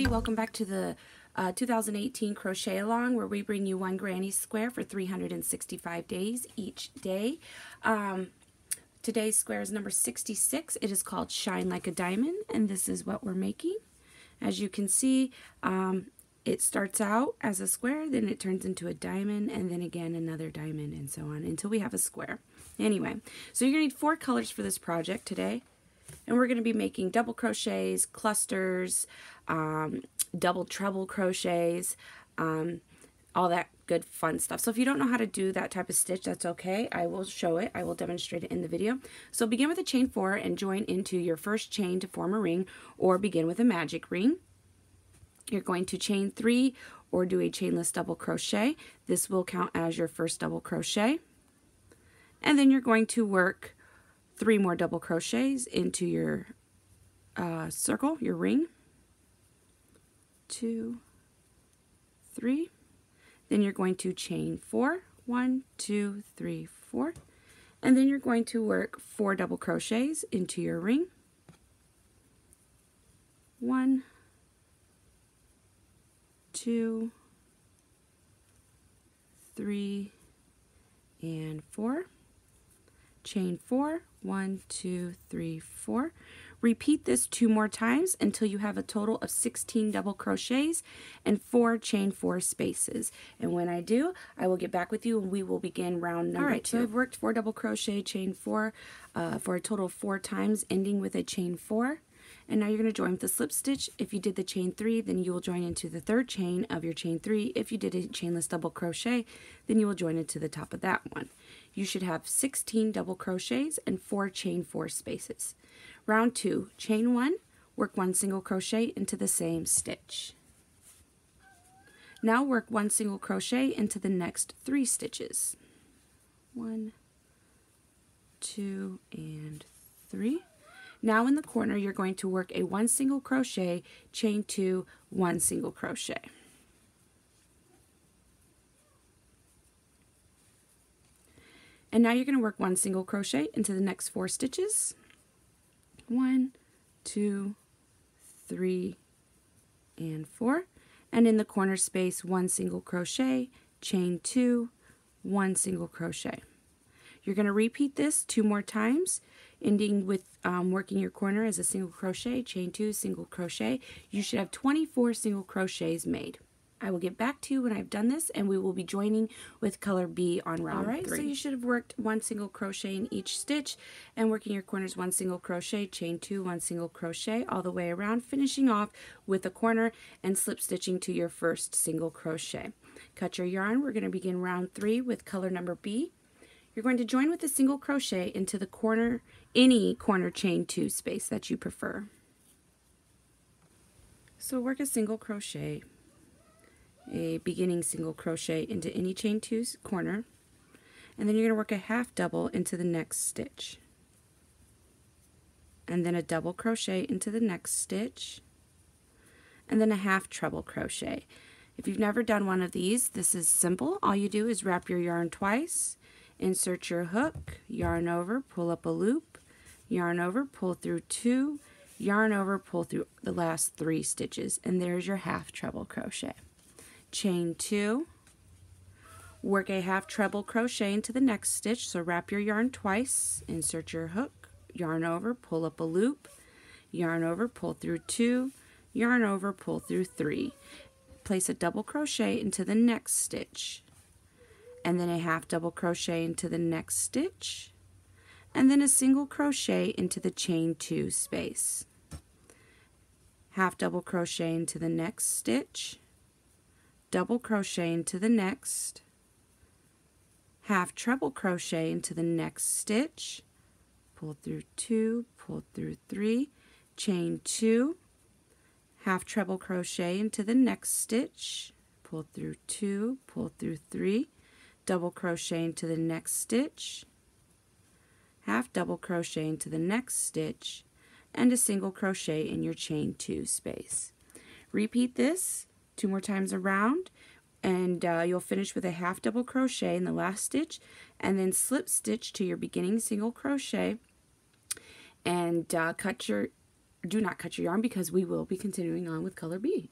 everybody, welcome back to the 2018 crochet along, where we bring you one granny square for 365 days each day. Today's square is number 66. It is called Shine Like a Diamond, and this is what we're making. As you can see, it starts out as a square, then it turns into a diamond, and then again another diamond, and so on until we have a square. Anyway, so you're going to need 4 colors for this project today. And we're going to be making double crochets, clusters, double treble crochets, all that good fun stuff. So if you don't know how to do that type of stitch, that's okay. I will show it. I will demonstrate it in the video. So begin with a chain 4 and join into your first chain to form a ring, or begin with a magic ring. You're going to chain 3 or do a chainless double crochet. This will count as your first double crochet. And then you're going to work 3 more double crochets into your circle, your ring. 2, 3. Then you're going to chain 4. 1, 2, 3, 4. And then you're going to work 4 double crochets into your ring. 1, 2, 3, and 4. Chain 4. 1, 2, 3, 4. Repeat this 2 more times until you have a total of 16 double crochets and 4 chain 4 spaces. And when I do, I will get back with you and we will begin round number 2. So I've worked 4 double crochet, chain 4 for a total of 4 times, ending with a chain 4. And now you're going to join with the slip stitch. If you did the chain 3, then you will join into the 3rd chain of your chain 3. If you did a chainless double crochet, then you will join into the top of that one. You should have 16 double crochets and 4 chain 4 spaces. Round 2, chain 1, work 1 single crochet into the same stitch. Now work 1 single crochet into the next 3 stitches. 1, 2, and 3. Now in the corner, you're going to work a 1 single crochet, chain 2, 1 single crochet. And now you're going to work 1 single crochet into the next 4 stitches. 1, 2, 3, and 4. And in the corner space, 1 single crochet, chain 2, 1 single crochet. You're going to repeat this 2 more times, ending with working your corner as a single crochet, chain 2, single crochet. You should have 24 single crochets made. I will get back to you when I've done this, and we will be joining with color B on round 3. So you should have worked 1 single crochet in each stitch, and working your corners 1 single crochet, chain 2, 1 single crochet all the way around, finishing off with a corner and slip stitching to your first single crochet. Cut your yarn. We're going to begin round 3 with color number B. You're going to join with a single crochet into the corner, any corner chain 2 space that you prefer. So work a single crochet, a beginning single crochet into any chain 2 corner, and then you're going to work a half double into the next stitch, and then a double crochet into the next stitch, and then a half treble crochet. If you've never done one of these, this is simple. All you do is wrap your yarn twice, insert your hook, yarn over, pull up a loop, yarn over, pull through 2, yarn over, pull through the last 3 stitches, and there's your half treble crochet. Chain 2, work a half treble crochet into the next stitch, so wrap your yarn twice, insert your hook, yarn over, pull up a loop, yarn over, pull through 2, yarn over, pull through 3. Place a double crochet into the next stitch, and then a half double crochet into the next stitch, and then a single crochet into the chain 2 space. Half double crochet into the next stitch, double crochet into the next, half treble crochet into the next stitch, pull through 2, pull through 3, chain 2, half treble crochet into the next stitch, pull through 2, pull through 3, double crochet into the next stitch, half double crochet into the next stitch, and a single crochet in your chain 2 space. Repeat this 2 more times around, and you'll finish with a half double crochet in the last stitch, and then slip stitch to your beginning single crochet, and cut your do not cut your yarn because we will be continuing on with color B.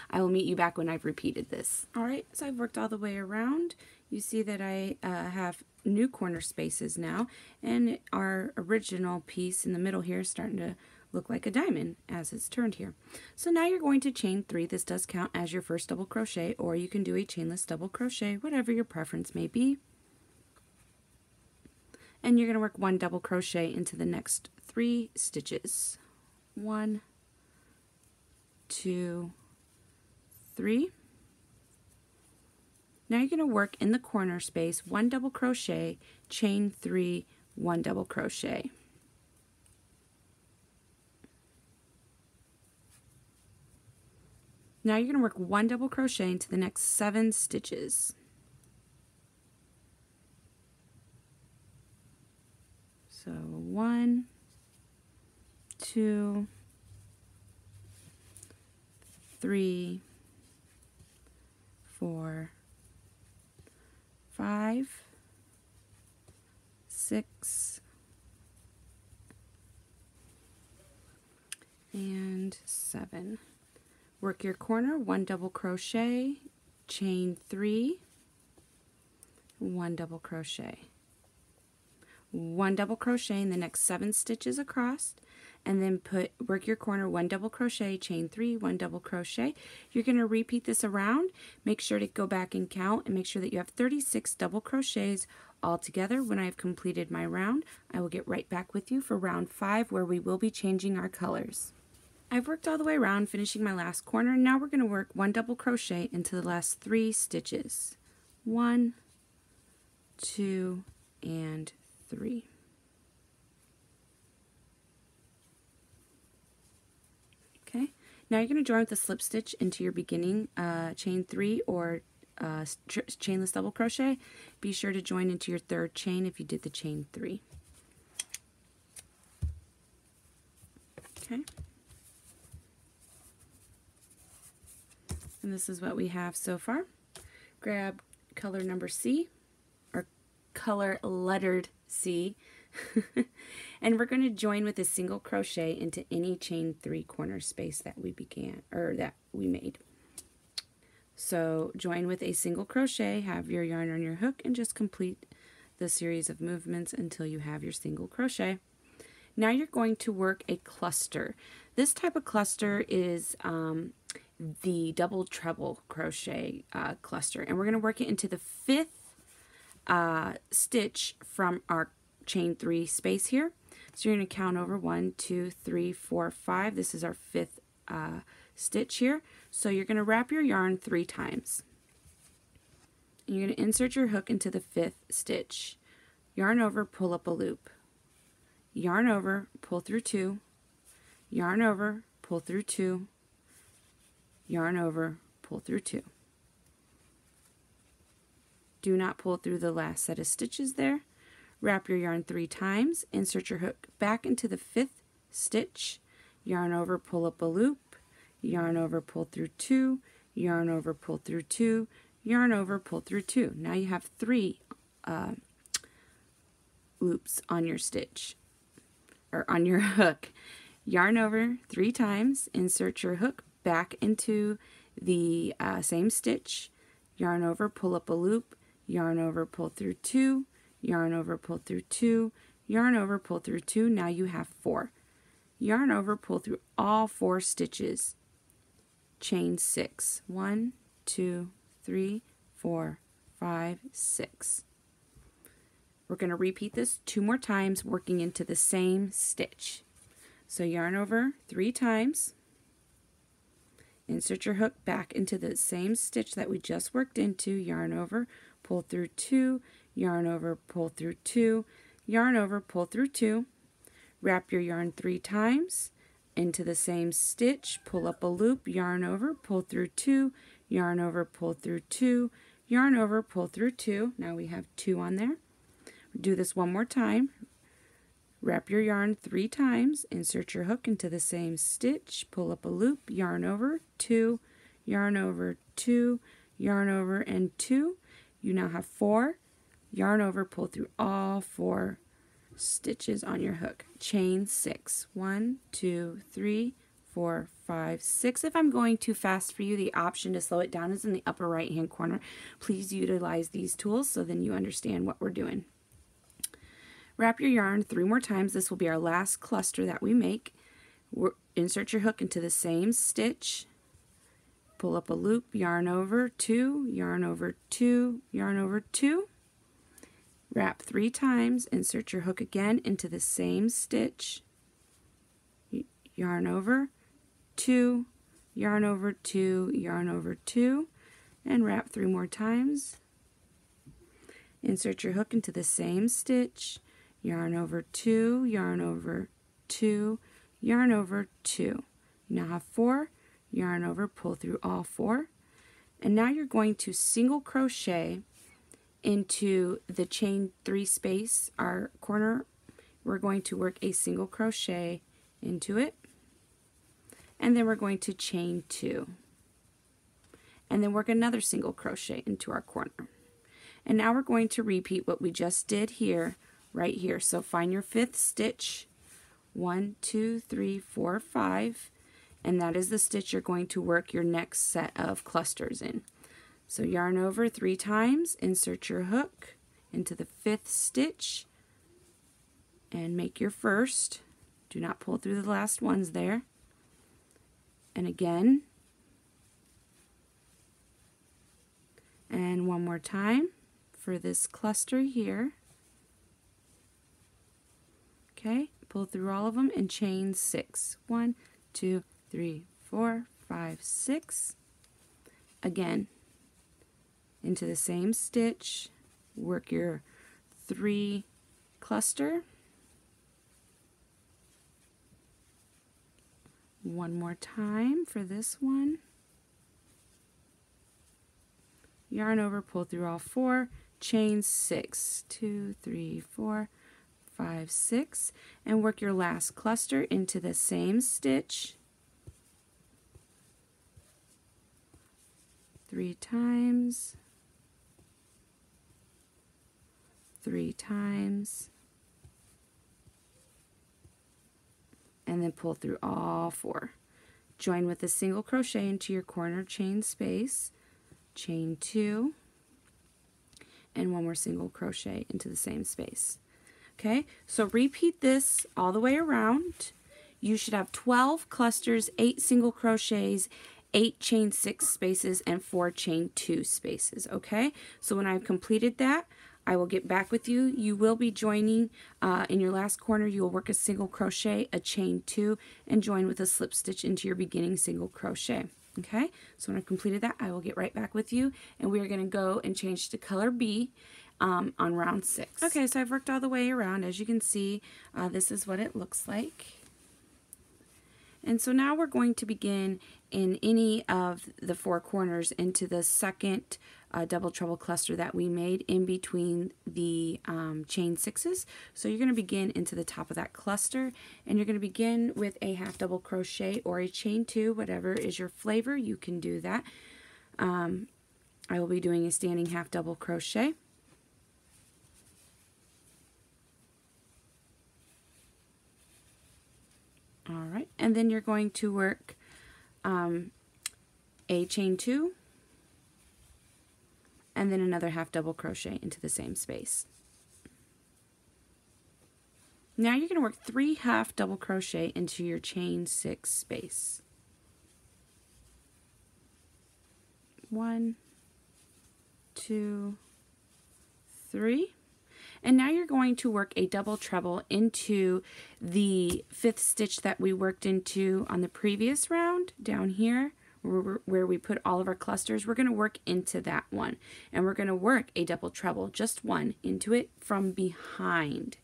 I will meet you back when I've repeated this. All right, so I've worked all the way around. You see that I have new corner spaces now, and our original piece in the middle here is starting to look like a diamond as it's turned here. So now you're going to chain 3. This does count as your first double crochet, or you can do a chainless double crochet, whatever your preference may be. And you're going to work 1 double crochet into the next 3 stitches. 1, 2, 3. Now you're going to work in the corner space 1 double crochet, chain 3, 1 double crochet. Now you're going to work 1 double crochet into the next 7 stitches. So 1, 2, 3, 4, 5, 6, and 7. Work your corner, 1 double crochet, chain 3, 1 double crochet. 1 double crochet in the next 7 stitches across, and then work your corner, 1 double crochet, chain 3, 1 double crochet. You're going to repeat this around. Make sure to go back and count and make sure that you have 36 double crochets all together. When I've completed my round, I will get right back with you for round 5, where we will be changing our colors. I've worked all the way around, finishing my last corner. Now we're going to work 1 double crochet into the last 3 stitches. 1, 2, and 3. Okay, now you're going to join with a slip stitch into your beginning chain 3 or chainless double crochet. Be sure to join into your 3rd chain if you did the chain 3. Okay. And this is what we have so far. Grab color number C, or color lettered C, and we're going to join with a single crochet into any chain 3 corner space that we made. So join with a single crochet, have your yarn on your hook, and just complete the series of movements until you have your single crochet. Now you're going to work a cluster. This type of cluster is the double treble crochet cluster, and we're going to work it into the 5th stitch from our chain 3 space here. So you're going to count over 1, 2, 3, 4, 5. This is our 5th stitch here. So you're going to wrap your yarn 3 times. And you're going to insert your hook into the 5th stitch. Yarn over, pull up a loop. Yarn over, pull through 2. Yarn over, pull through 2. Yarn over, pull through 2. Do not pull through the last set of stitches there. Wrap your yarn 3 times, insert your hook back into the 5th stitch, yarn over, pull up a loop, yarn over, pull through 2, yarn over, pull through 2, yarn over, pull through 2. Now you have 3 loops on your stitch, or on your hook. Yarn over 3 times, insert your hook back into the same stitch, yarn over, pull up a loop, yarn over, pull through 2, yarn over, pull through 2, yarn over, pull through 2. Now you have 4. Yarn over, pull through all 4 stitches, chain 6. 1, 2, 3, 4, 5, 6. We're going to repeat this 2 more times, working into the same stitch. So yarn over 3 times, insert your hook back into the same stitch that we just worked into, yarn over, pull through 2, yarn over, pull through 2, yarn over, pull through 2, wrap your yarn 3 times into the same stitch, pull up a loop, yarn over, pull through 2, yarn over, pull through 2, yarn over, pull through 2. Now we have 2 on there. Do this one more time. Wrap your yarn 3 times, insert your hook into the same stitch, pull up a loop, yarn over, 2, yarn over, 2, yarn over, and 2. You now have 4. Yarn over, pull through all 4 stitches on your hook. chain 6. 1, 2, 3, 4, 5, 6. If I'm going too fast for you, the option to slow it down is in the upper right hand corner. Please utilize these tools so then you understand what we're doing. Wrap your yarn 3 more times. This will be our last cluster that we make. Insert your hook into the same stitch, pull up a loop, yarn over 2, yarn over 2, yarn over 2, wrap 3 times, insert your hook again into the same stitch, yarn over 2, yarn over 2, yarn over 2, and wrap 3 more times. Insert your hook into the same stitch, yarn over 2, yarn over 2, yarn over 2. You now have 4, yarn over, pull through all 4, and now you're going to single crochet into the chain 3 space, our corner. We're going to work a single crochet into it, and then we're going to chain 2, and then work another single crochet into our corner. And now we're going to repeat what we just did here, right here. So find your 5th stitch, 1, 2, 3, 4, 5, and that is the stitch you're going to work your next set of clusters in. So yarn over 3 times, insert your hook into the 5th stitch, and make your first. Do not pull through the last ones there. And again, and one more time for this cluster here. Okay, pull through all of them and chain 6. 1, 2, 3, 4, 5, 6. Again, into the same stitch, work your 3 cluster. One more time for this one. Yarn over, pull through all 4, chain 6. 2, 3, 4, 5, 6, and work your last cluster into the same stitch 3 times, 3 times, and then pull through all 4. Join with a single crochet into your corner chain space, chain 2, and one more single crochet into the same space. Okay, so repeat this all the way around. You should have 12 clusters, 8 single crochets, 8 chain 6 spaces, and 4 chain 2 spaces. Okay, so when I've completed that, I will get back with you. You will be joining in your last corner. You will work a single crochet, a chain 2, and join with a slip stitch into your beginning single crochet. Okay, so when I've completed that, I will get right back with you, and we are going to go and change to color B on round 6. Okay, so I've worked all the way around. As you can see, this is what it looks like. And so now we're going to begin in any of the 4 corners into the second double treble cluster that we made in between the chain 6s. So you're going to begin into the top of that cluster, and you're going to begin with a half double crochet or a chain 2, whatever is your flavor, you can do that. I will be doing a standing half double crochet. Alright, and then you're going to work a chain 2 and then another half double crochet into the same space. Now you're going to work 3 half double crochet into your chain 6 space. 1, 2, 3. And now you're going to work a double treble into the 5th stitch that we worked into on the previous round down here where we put all of our clusters. We're going to work into that one, and we're going to work a double treble, just one, into it from behind.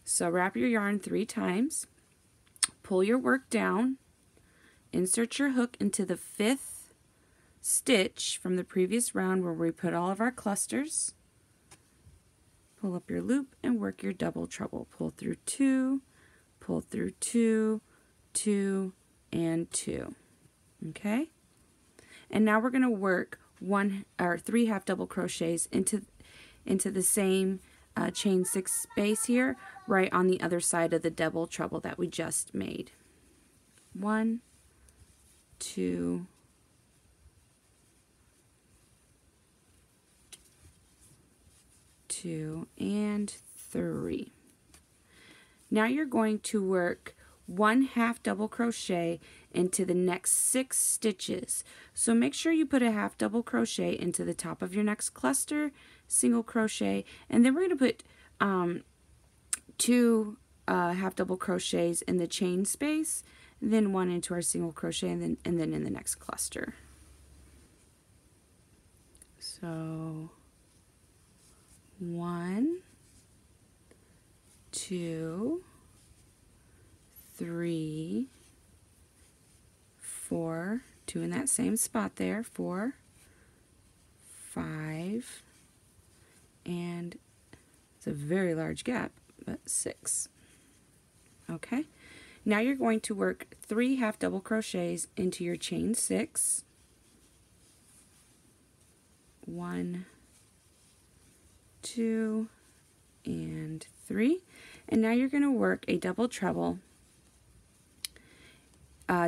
So wrap your yarn 3 times, pull your work down, insert your hook into the 5th stitch from the previous round where we put all of our clusters. Pull up your loop and work your double treble. Pull through 2, pull through 2, 2, and 2. Okay? And now we're going to work 3 half double crochets into the same chain 6 space here, right on the other side of the double treble that we just made. 1, 2, 2, and 3. Now you're going to work 1 half double crochet into the next 6 stitches. So make sure you put a half double crochet into the top of your next cluster, single crochet, and then we're going to put 2 half double crochets in the chain space, then 1 into our single crochet, and then in the next cluster. So 1, 2, 3, 4, 2 in that same spot there, 4, 5, and it's a very large gap, but 6. Okay, now you're going to work 3 half double crochets into your chain 6. 1, 2, and 3. And now you're going to work a double treble,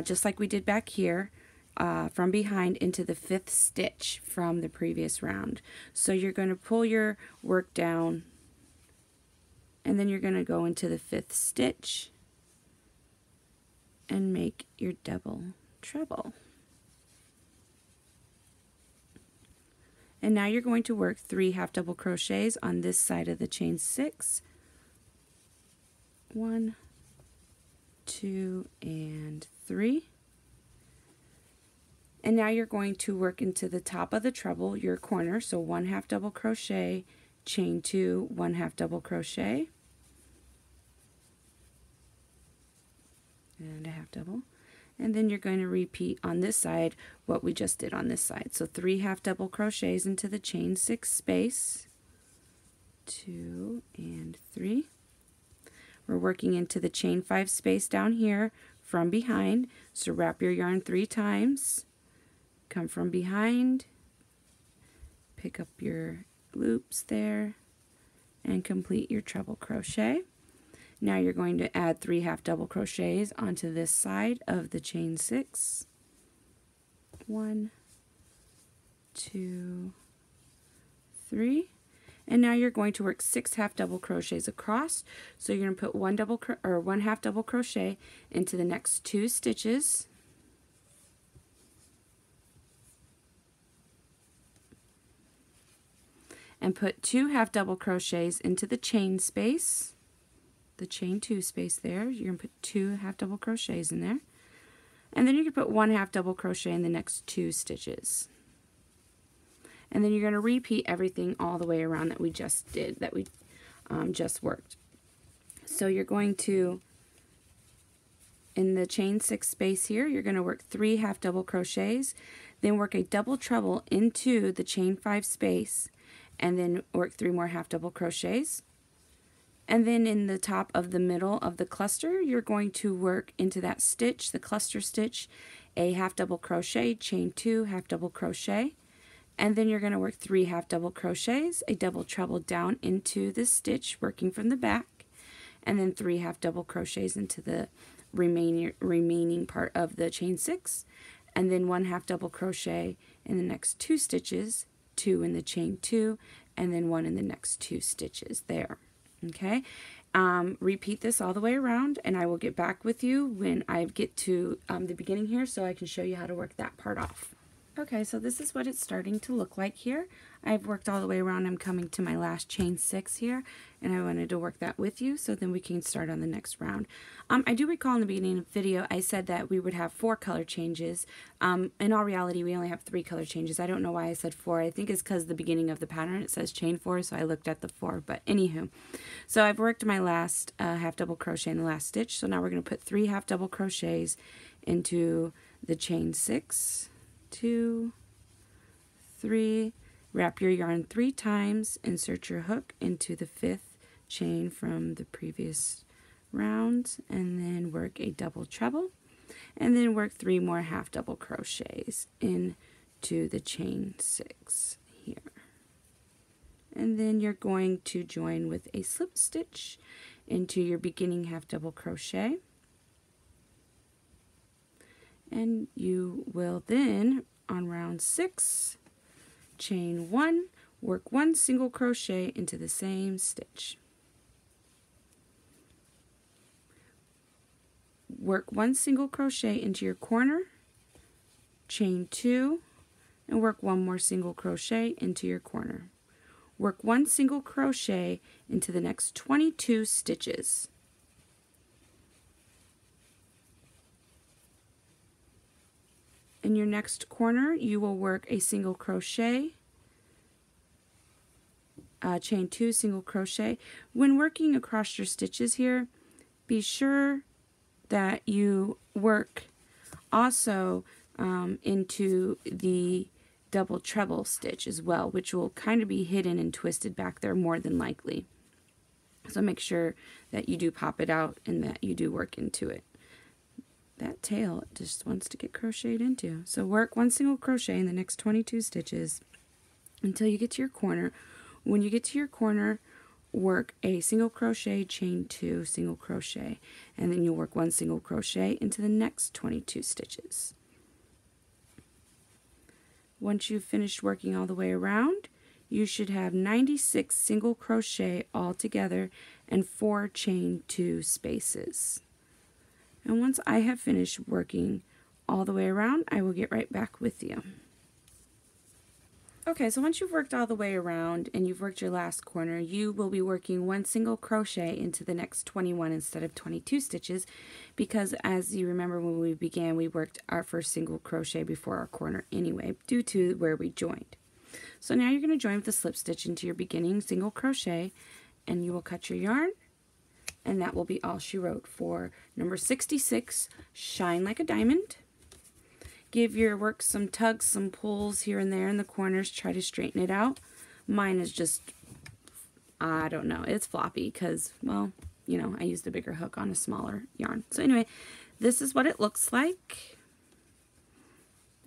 just like we did back here, from behind into the 5th stitch from the previous round. So you're going to pull your work down, and then you're going to go into the 5th stitch and make your double treble. And now you're going to work 3 half double crochets on this side of the chain 6. 1, 2, and 3. And now you're going to work into the top of the treble, your corner, so 1 half double crochet, chain 2, 1 half double crochet, and a half double. And then you're going to repeat on this side what we just did on this side. So 3 half double crochets into the chain 6 space, 2 and 3. We're working into the chain 5 space down here from behind. So wrap your yarn 3 times, come from behind, pick up your loops there, and complete your treble crochet. Now you're going to add 3 half double crochets onto this side of the chain 6. 1, 2, 3. And now you're going to work 6 half double crochets across. So you're going to put 1 half double crochet into the next 2 stitches. And put 2 half double crochets into the chain space, the chain 2 space there. You're going to put 2 half double crochets in there. And then you can put 1 half double crochet in the next 2 stitches. And then you're going to repeat everything all the way around that we just did, that we just worked. So you're going to, in the chain 6 space here, you're going to work 3 half double crochets, then work a double treble into the chain 5 space, and then work 3 more half double crochets. And then in the top of the middle of the cluster, you're going to work into that stitch, the cluster stitch, a half double crochet, chain 2, half double crochet, and then you're going to work 3 half double crochets, a double treble down into the stitch, working from the back, and then 3 half double crochets into the remaining part of the chain 6, and then 1 half double crochet in the next 2 stitches, 2 in the chain 2, and then 1 in the next 2 stitches there. Okay, repeat this all the way around, and I will get back with you when I get to the beginning here so I can show you how to work that part off. Okay, so this is what it's starting to look like here. I've worked all the way around. I'm coming to my last chain 6 here, and I wanted to work that with you so then we can start on the next round. I do recall in the beginning of the video I said that we would have 4 color changes. In all reality, we only have 3 color changes. I don't know why I said 4. I think it's because the beginning of the pattern it says chain 4, so I looked at the 4. But anywho, so I've worked my last half double crochet in the last stitch. So now we're going to put 3 half double crochets into the chain 6, 2, 3, wrap your yarn 3 times, insert your hook into the 5th chain from the previous round, and then work a double treble, and then work 3 more half double crochets into the chain 6 here. and then you're going to join with a slip stitch into your beginning half double crochet, and you will then on round 6 chain 1, work 1 single crochet into the same stitch, work 1 single crochet into your corner, chain 2, and work 1 more single crochet into your corner. Work 1 single crochet into the next 22 stitches. In your next corner, you will work a single crochet, chain 2, single crochet. When working across your stitches here, be sure that you work also into the double treble stitch as well, which will kind of be hidden and twisted back there more than likely. So make sure that you do pop it out and that you do work into it. That tail just wants to get crocheted into. So work 1 single crochet in the next 22 stitches until you get to your corner. When you get to your corner, work a single crochet, chain 2, single crochet, and then you'll work 1 single crochet into the next 22 stitches. Once you've finished working all the way around, you should have 96 single crochet all together and 4 chain 2 spaces. And once I have finished working all the way around, I will get right back with you. Okay, so once you've worked all the way around and you've worked your last corner, you will be working 1 single crochet into the next 21 instead of 22 stitches, because as you remember when we began, we worked our first single crochet before our corner anyway, due to where we joined. So now you're going to join with the slip stitch into your beginning single crochet, and you will cut your yarn, and that will be all she wrote for number 66, Shine Like a Diamond. Give your work some tugs, some pulls here and there in the corners. Try to straighten it out. Mine is just, I don't know, it's floppy because, well, you know, I used a bigger hook on a smaller yarn. So anyway, this is what it looks like.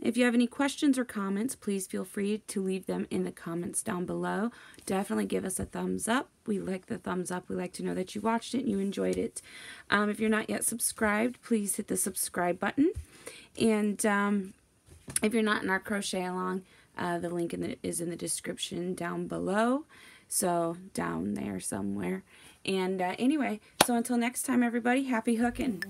If you have any questions or comments, please feel free to leave them in the comments down below. Definitely give us a thumbs up. We like the thumbs up. We like to know that you watched it and you enjoyed it. If you're not yet subscribed, please hit the subscribe button. And if you're not in our crochet along, the link is in the description down below. So down there somewhere. And anyway, so until next time, everybody, happy hooking.